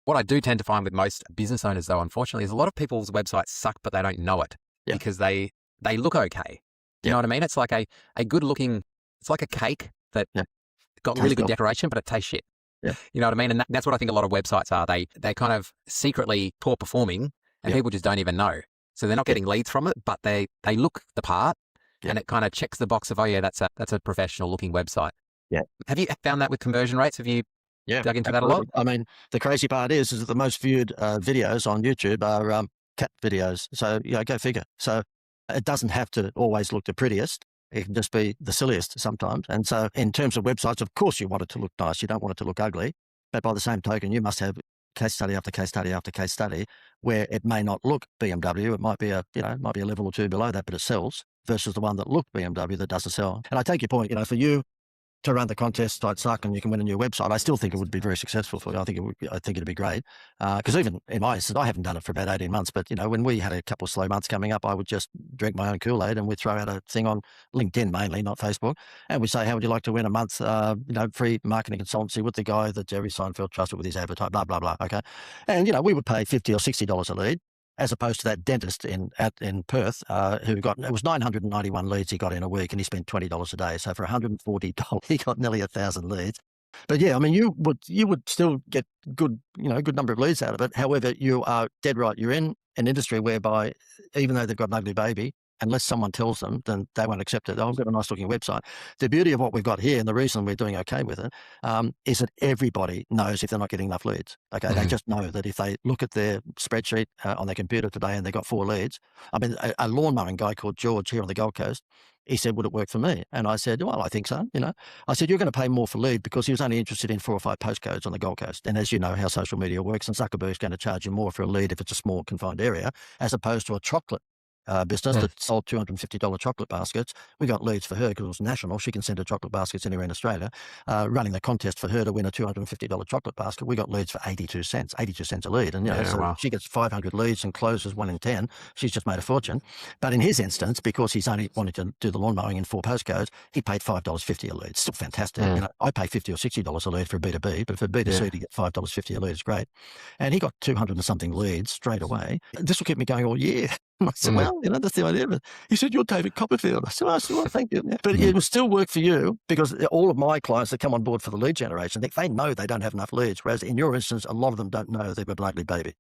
What I do tend to find with most business owners, though, unfortunately, is a lot of people's websites suck, but they don't know it Yeah. because they look okay. You Yeah. know what I mean? It's like a good looking, it's like a cake that Yeah. got Tastes really good well. decoration, but it tastes shit. Yeah. You know what I mean? And that's what I think a lot of websites are. They kind of secretly poor performing, and Yeah. people just don't even know. So they're not getting leads from it, but they look the part, Yeah. and it kind of checks the box of, oh yeah, that's a professional looking website. Yeah. Have you found that with conversion rates? Have you dug into that a lot? I mean, the crazy part is that the most viewed videos on YouTube are cat videos. So, go figure. So it doesn't have to always look the prettiest. It can just be the silliest sometimes. And so in terms of websites, of course you want it to look nice. You don't want it to look ugly. But by the same token, you must have case study after case study after case study where it may not look BMW. It might be a level or two below that, but it sells, versus the one that looked BMW that doesn't sell. And I take your point, for you to run the contest like suck and you can win a new website, I still think it would be very successful for you. I think it'd be great. Because even in my instance, I haven't done it for about 18 months, but when we had a couple of slow months coming up, I would just drink my own Kool-Aid and we'd throw out a thing on LinkedIn mainly, not Facebook. And we'd say, how would you like to win a month, free marketing consultancy with the guy that Jerry Seinfeld trusted with his advertising, blah, blah, blah. Okay. And, we would pay $50 or $60 a lead, as opposed to that dentist in Perth it was 991 leads he got in a week, and he spent $20 a day. So for $140, he got nearly 1,000 leads. But yeah, I mean, you would still get good number of leads out of it. However, you are dead right. You're in an industry whereby even though they've got an ugly baby, unless someone tells them, then they won't accept it. Oh, I've got a nice looking website. The beauty of what we've got here, and the reason we're doing okay with it, is that everybody knows if they're not getting enough leads. Okay, They just know that if they look at their spreadsheet on their computer today and they've got 4 leads. I mean, a lawn mowing guy called George here on the Gold Coast, he said, would it work for me? And I said, well, I think so. I said, you're going to pay more for lead, because he was only interested in 4 or 5 postcodes on the Gold Coast. And as you know how social media works, and Zuckerberg's going to charge you more for a lead if it's a small confined area, as opposed to a chocolate business that sold $250 chocolate baskets. We got leads for her because it was national. She can send her chocolate baskets anywhere in Australia. Running the contest for her to win a $250 chocolate basket, we got leads for 82 cents a lead. And wow. she gets 500 leads and closes 1 in 10. She's just made a fortune. But in his instance, because he's only wanted to do the lawn mowing in 4 postcodes, he paid $5.50 a lead. Still fantastic. I pay $50 or $60 a lead for a B2B, but for B2C to get $5.50 a lead is great. And he got 200 and something leads straight away. This will keep me going all year. I said, well, that's the idea. But he said, you're David Copperfield. I said, well, thank you. But it will still work for you, because all of my clients that come on board for the lead generation, they know they don't have enough leads. Whereas in your instance, a lot of them don't know they've got an ugly baby,